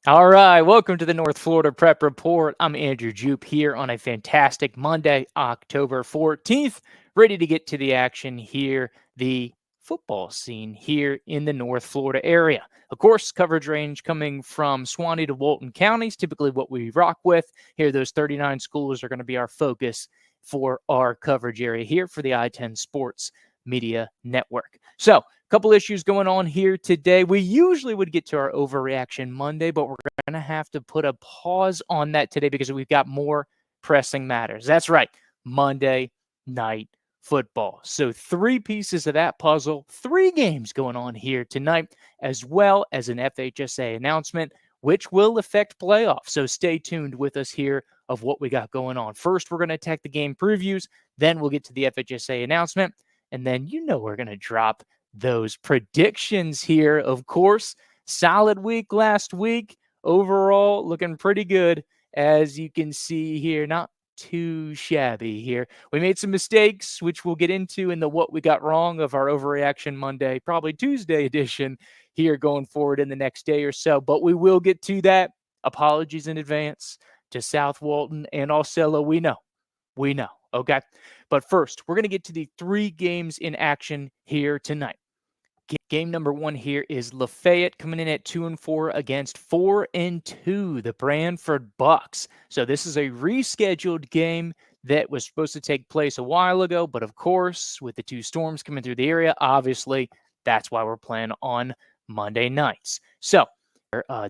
All right, welcome to the North Florida Prep Report. I'm Andrew Jupe here on a fantastic Monday, October 14th, ready to get to the action here, the football scene here in the North Florida area. Of course, coverage range coming from Suwannee to Walton counties, typically what we rock with. Here, those 39 schools are going to be our focus for our coverage area here for the I-10 Sports Media Network. So, couple issues going on here today. We usually would get to our overreaction Monday, but we're going to have to put a pause on that today because we've got more pressing matters. That's right, Monday Night Football. So 3 pieces of that puzzle, 3 games going on here tonight, as well as an FHSAA announcement, which will affect playoffs. So stay tuned with us here of what we got going on. First, we're going to attack the game previews. Then we'll get to the FHSAA announcement. And then we're going to drop those predictions here. Of course, solid week last week. Overall, looking pretty good, as you can see here. Not too shabby here. We made some mistakes, which we'll get into in the what we got wrong of our overreaction Monday, probably Tuesday edition here going forward in the next day or so. But we will get to that. Apologies in advance to South Walton and Osceola. We know. Okay. But first, we're going to get to the 3 games in action here tonight. Game number 1 here is Lafayette coming in at 2-4 against 4-2, the Branford Bucks. So this is a rescheduled game that was supposed to take place a while ago, but of course, with the 2 storms coming through the area, obviously, that's why we're playing on Monday nights. So,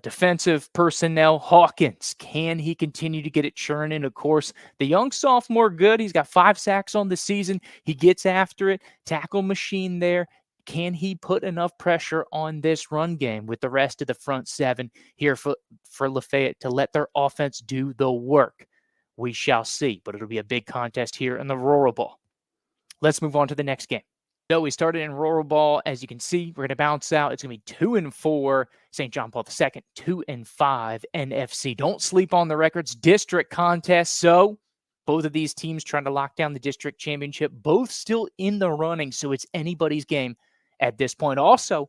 defensive personnel, Hawkins, can he continue to get it churning? Of course, the young sophomore, good. He's got 5 sacks on the season. He gets after it. Tackle machine there. Can he put enough pressure on this run game with the rest of the front 7 here for Lafayette to let their offense do the work? We shall see, but it'll be a big contest here in the Rural Ball. Let's move on to the next game. So we started in Rural Ball. As you can see, we're going to bounce out. It's going to be 2-4 St. John Paul II, 2-5 NFC. Don't sleep on the records. District contest. So both of these teams trying to lock down the district championship, both still in the running. So it's anybody's game at this point. Also,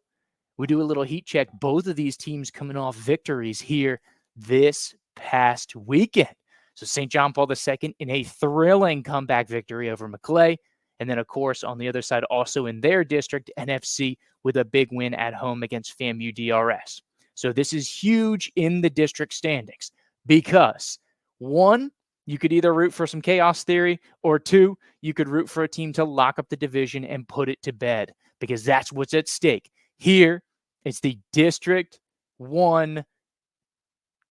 we do a little heat check. Both of these teams coming off victories here this past weekend. So St. John Paul II in a thrilling comeback victory over McClay. And then, of course, on the other side, also in their district, NFC with a big win at home against FAMU DRS. So this is huge in the district standings because, 1, you could either root for some chaos theory, or 2, you could root for a team to lock up the division and put it to bed, because that's what's at stake. Here, it's the District 1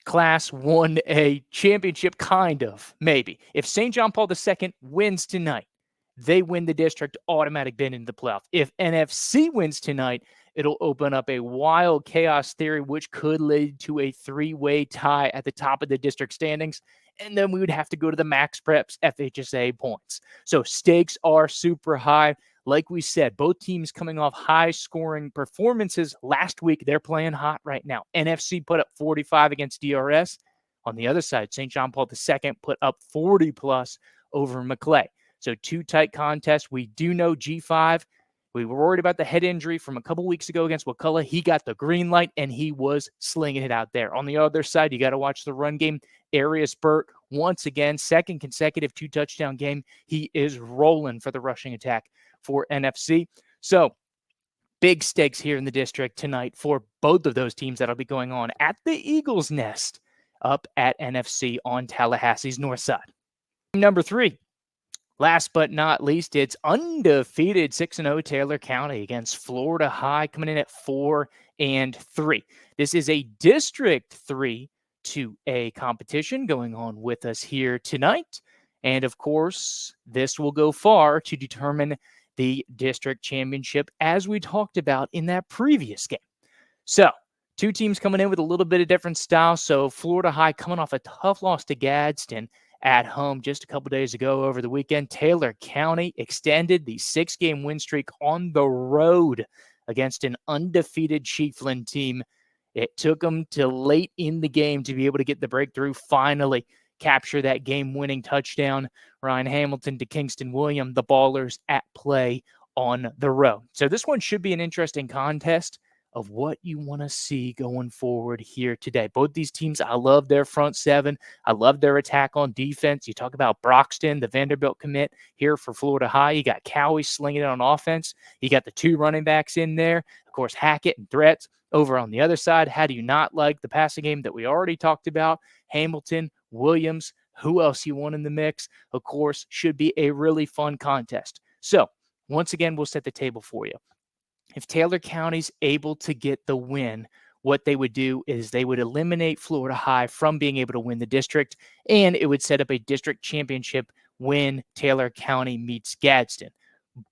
Class 1A championship, kind of, maybe. If St. John Paul II wins tonight, they win the district, automatic bid into the playoff. If NFC wins tonight, it'll open up a wild chaos theory, which could lead to a 3-way tie at the top of the district standings. And then we would have to go to the Max Preps FHSAA points. So stakes are super high. Like we said, both teams coming off high-scoring performances last week. They're playing hot right now. NFC put up 45 against DRS. On the other side, St. John Paul II put up 40-plus over McClay. So 2 tight contests. We do know G5. We were worried about the head injury from a couple weeks ago against Wakulla. He got the green light, and he was slinging it out there. On the other side, you got to watch the run game. Arius Burt, once again, 2nd consecutive 2-touchdown game. He is rolling for the rushing attack for NFC. So big stakes here in the district tonight for both of those teams that'll be going on at the Eagles Nest up at NFC on Tallahassee's north side. Number 3. Last but not least, it's undefeated 6-0 Taylor County against Florida High, coming in at 4-3. This is a District 3 2A competition going on with us here tonight. And of course, this will go far to determine the district championship, as we talked about in that previous game. So 2 teams coming in with a little bit of different style. So Florida High coming off a tough loss to Gadsden at home just a couple days ago over the weekend. Taylor County extended the 6-game win streak on the road against an undefeated Chiefland team. It took them to late in the game to be able to get the breakthrough, finally capture that game-winning touchdown. Ryan Hamilton to Kingston William, the Ballers at play on the road. So this one should be an interesting contest. of what you want to see going forward here today. Both these teams, I love their front seven. I love their attack on defense. You talk about Broxton, the Vanderbilt commit here for Florida High. You got Cowie slinging it on offense. You got the two running backs in there. Of course, Hackett and Threats over on the other side. How do you not like the passing game that we already talked about? Hamilton, Williams, who else you want in the mix? Of course, should be a really fun contest. So, once again, we'll set the table for you. If Taylor County's able to get the win, what they would do is they would eliminate Florida High from being able to win the district, and it would set up a district championship when Taylor County meets Gadsden.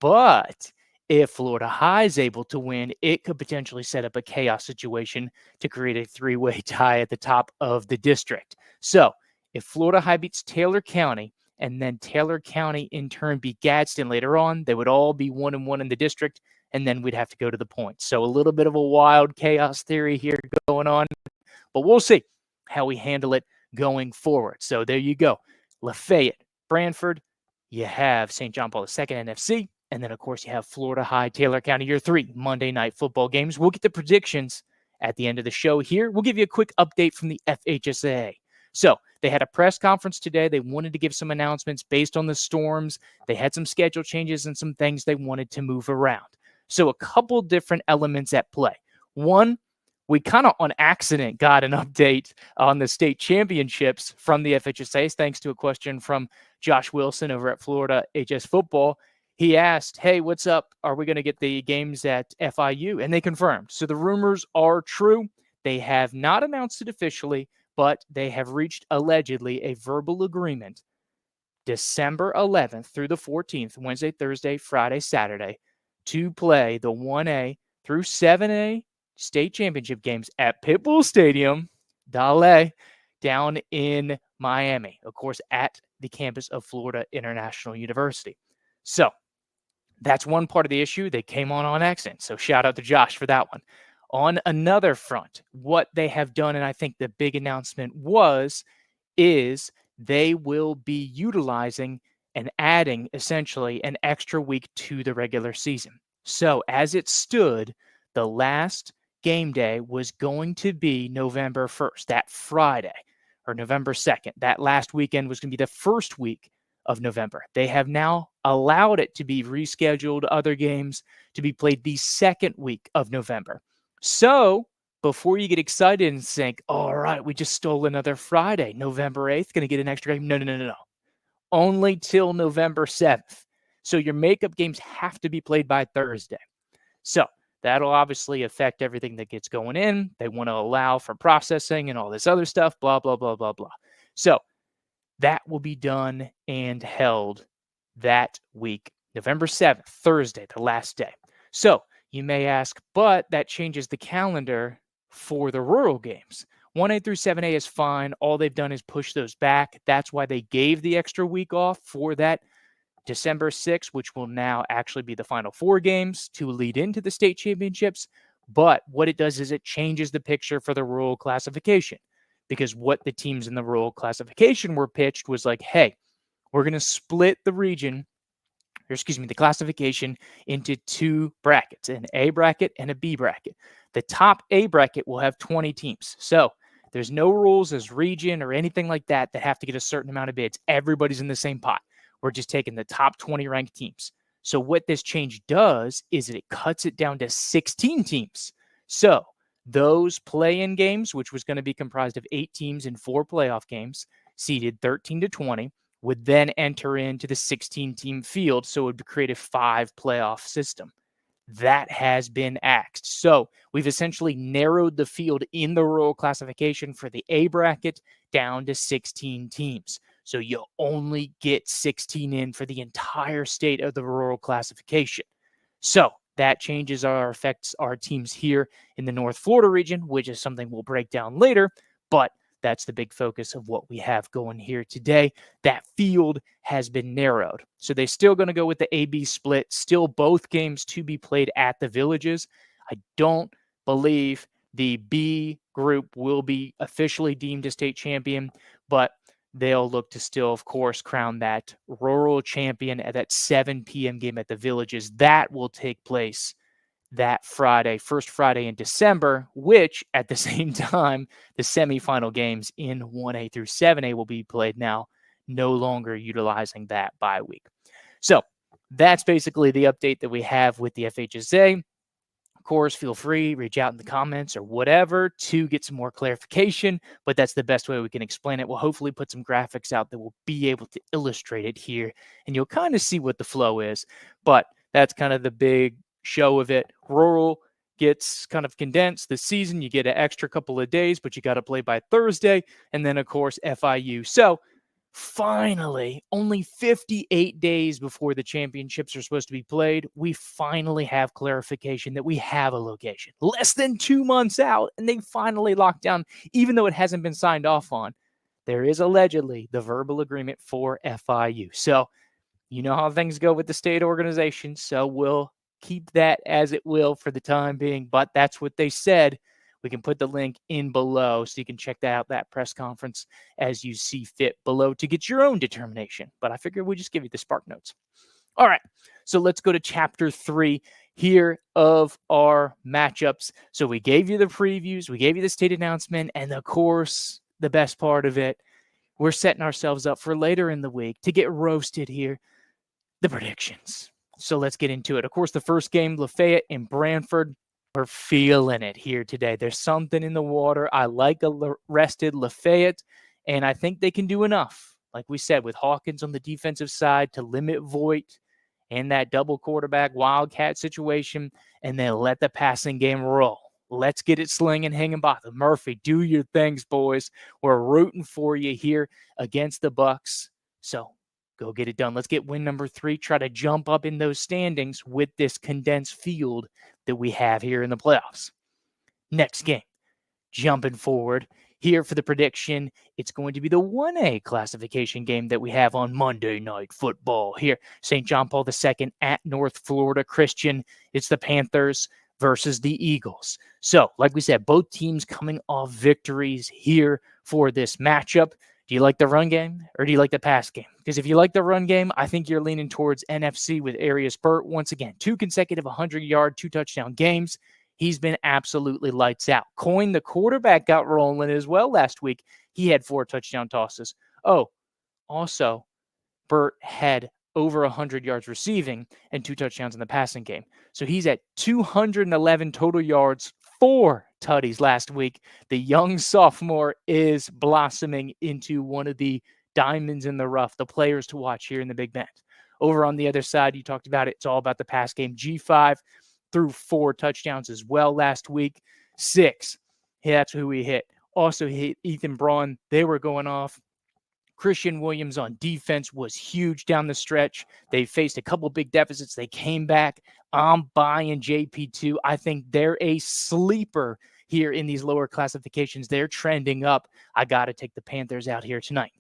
But if Florida High is able to win, it could potentially set up a chaos situation to create a three-way tie at the top of the district. So if Florida High beats Taylor County, and then Taylor County in turn beat Gadsden later on, they would all be 1-1 in the district, and then we'd have to go to the points. So a little bit of a wild chaos theory here going on, but we'll see how we handle it going forward. So there you go. Lafayette, Branford, you have St. John Paul II NFC, and then, of course, you have Florida High, Taylor County, your 3 Monday night football games. We'll get the predictions at the end of the show here. We'll give you a quick update from the FHSAA. So they had a press conference today. They wanted to give some announcements based on the storms. They had some schedule changes and some things they wanted to move around. So a couple different elements at play. One, we kind of on accident got an update on the state championships from the FHSAA, thanks to a question from Josh Wilson over at Florida HS Football. He asked, hey, what's up? Are we going to get the games at FIU? And they confirmed. So the rumors are true. They have not announced it officially, but they have reached allegedly a verbal agreement December 11th through the 14th, Wednesday, Thursday, Friday, Saturday, to play the 1A through 7A state championship games at Pitbull Stadium, Dale, down in Miami, of course, at the campus of Florida International University. So that's one part of the issue. They came on accident. So shout out to Josh for that one. On another front, what they have done, and I think the big announcement is they will be utilizing and adding essentially an extra week to the regular season. So as it stood, the last game day was going to be November 1st, that Friday, or November 2nd. That last weekend was going to be the first week of November. They have now allowed it to be rescheduled, other games to be played the second week of November. So before you get excited and think, all right, we just stole another Friday, November 8th, going to get an extra game. No. Only till November 7th. So your makeup games have to be played by Thursday. So that'll obviously affect everything that gets going in. They want to allow for processing and all this other stuff, blah, blah, blah, blah, blah. So that will be done and held that week, November 7th, Thursday, the last day. So you may ask, but that changes the calendar for the rural games. 1A through 7A is fine. All they've done is push those back. That's why they gave the extra week off for that December 6th, which will now actually be the final 4 games to lead into the state championships. But what it does is it changes the picture for the rural classification, because what the teams in the rural classification were pitched was like, hey, we're going to split the region, the classification into 2 brackets, an A bracket and a B bracket. The top A bracket will have 20 teams. So there's no rules as region or anything like that that have to get a certain amount of bids. Everybody's in the same pot. We're just taking the top 20 ranked teams. So what this change does is it cuts it down to 16 teams. So those play-in games, which was going to be comprised of 8 teams in 4 playoff games, seeded 13 to 20, would then enter into the 16-team field, so it would create a 5 playoff system. That has been axed. So we've essentially narrowed the field in the rural classification for the A bracket down to 16 teams. So you only get 16 in for the entire state of the rural classification. So that changes affects our teams here in the North Florida region, which is something we'll break down later. But that's the big focus of what we have going here today. That field has been narrowed. So they're still going to go with the A-B split, still both games to be played at the Villages. I don't believe the B group will be officially deemed a state champion, but they'll look to still, of course, crown that rural champion at that 7 p.m. game at the Villages. That will take place that Friday, first Friday in December, which at the same time, the semifinal games in 1A through 7A will be played now, no longer utilizing that bye week. So that's basically the update that we have with the FHSAA. Of course, feel free, reach out in the comments or whatever to get some more clarification, but that's the best way we can explain it. We'll hopefully put some graphics out that will be able to illustrate it here, and you'll kind of see what the flow is. But that's kind of the big show of it. Rural gets kind of condensed this season. You get an extra couple of days, but you got to play by Thursday. And then, of course, FIU. So finally, only 58 days before the championships are supposed to be played, we finally have clarification that we have a location. Less than 2 months out, and they finally locked down, even though it hasn't been signed off on. There is allegedly the verbal agreement for FIU. So you know how things go with the state organization, so we'll keep that as it will for the time being, but that's what they said. We can put the link in below so you can check out that press conference as you see fit below to get your own determination. But I figured we'd just give you the spark notes. All right, so let's go to chapter 3 here of our matchups. So we gave you the previews, we gave you the state announcement, and of course, the best part of it, we're setting ourselves up for later in the week to get roasted here, the predictions. So let's get into it. Of course, the first game, Lafayette and Branford. We're feeling it here today. There's something in the water. I like a rested Lafayette, and I think they can do enough, like we said, with Hawkins on the defensive side to limit Voigt and that double quarterback wildcat situation, and then let the passing game roll. Let's get it slinging, hanging by the Murphy. Do your things, boys. We're rooting for you here against the Bucks. So go get it done. Let's get win number 3. Try to jump up in those standings with this condensed field that we have here in the playoffs. Next game, jumping forward here for the prediction, it's going to be the 1A classification game that we have on Monday Night Football here. St. John Paul II at North Florida Christian. It's the Panthers versus the Eagles. So, like we said, both teams coming off victories here for this matchup. Do you like the run game or do you like the pass game? Because if you like the run game, I think you're leaning towards NFC with Arius Burt. Once again, 2 consecutive 100-yard, 2-touchdown games. He's been absolutely lights out. Coyne, the quarterback, got rolling as well last week. He had 4 touchdown tosses. Oh, also, Burt had over 100 yards receiving and 2 touchdowns in the passing game. So he's at 211 total yards, 4 tutties last week. The young sophomore is blossoming into one of the diamonds in the rough, the players to watch here in the Big Bend. Over on the other side, you talked about it. It's all about the pass game. G5 threw 4 touchdowns as well last week. 6. That's who we hit. Also hit Ethan Braun. They were going off. Christian Williams on defense was huge down the stretch. They faced a couple big deficits. They came back. I'm buying JP2. I think they're a sleeper here in these lower classifications. They're trending up. I got to take the Panthers out here tonight.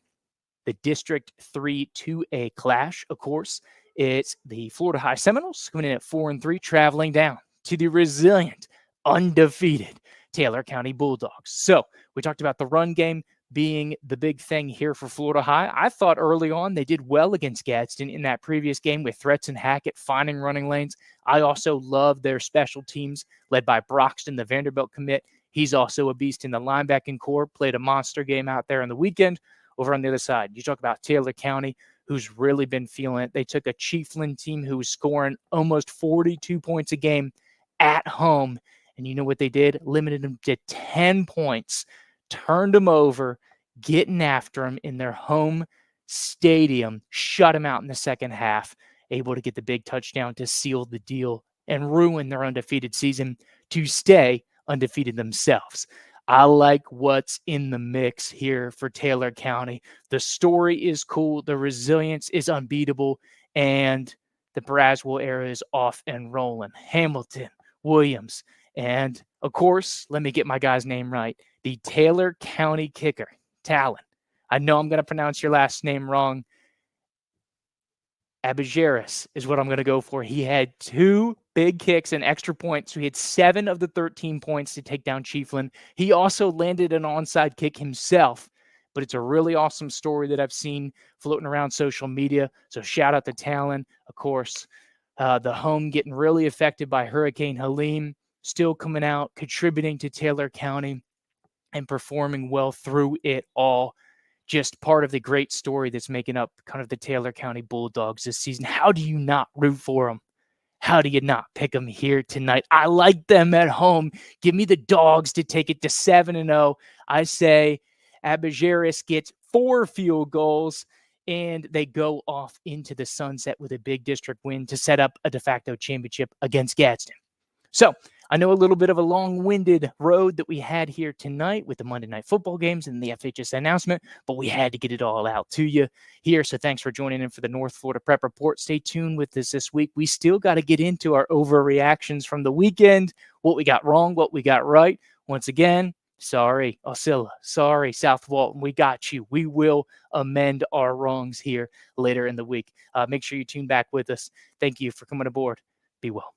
The District 3 2A clash, of course, it's the Florida High Seminoles coming in at 4-3, traveling down to the resilient, undefeated Taylor County Bulldogs. So we talked about the run game being the big thing here for Florida High. I thought early on they did well against Gadsden in that previous game with Threats and Hackett finding running lanes. I also love their special teams led by Broxton, the Vanderbilt commit. He's also a beast in the linebacking core, played a monster game out there on the weekend. Over on the other side, you talk about Taylor County, who's really been feeling it. They took a Chiefland team who was scoring almost 42 points a game at home. And you know what they did? Limited them to 10 points, turned them over, getting after them in their home stadium, shut them out in the second half, able to get the big touchdown to seal the deal and ruin their undefeated season to stay undefeated themselves. I like what's in the mix here for Taylor County. The story is cool. The resilience is unbeatable. And the Braswell era is off and rolling. Hamilton, Williams, and of course, let me get my guy's name right. The Taylor County kicker, Talon. I know I'm going to pronounce your last name wrong. Abigeris is what I'm going to go for. He had 2 big kicks and extra points. So he had 7 of the 13 points to take down Chiefland. He also landed an onside kick himself. But it's a really awesome story that I've seen floating around social media. So shout out to Talon. Of course, The home getting really affected by Hurricane Helene, still coming out, contributing to Taylor County and performing well through it all. Just part of the great story that's making up kind of the Taylor County Bulldogs this season. How do you not root for them? How do you not pick them here tonight? I like them at home. Give me the Dogs to take it to 7-0. I say Abajeris gets 4 field goals, and they go off into the sunset with a big district win to set up a de facto championship against Gadsden. So I know a little bit of a long-winded road that we had here tonight with the Monday Night Football games and the FHSAA announcement, but we had to get it all out to you here. So thanks for joining in for the North Florida Prep Report. Stay tuned with us this week. We still got to get into our overreactions from the weekend, what we got wrong, what we got right. Once again, sorry, Osceola. Sorry, South Walton. We got you. We will amend our wrongs here later in the week. Make sure you tune back with us. Thank you for coming aboard. Be well.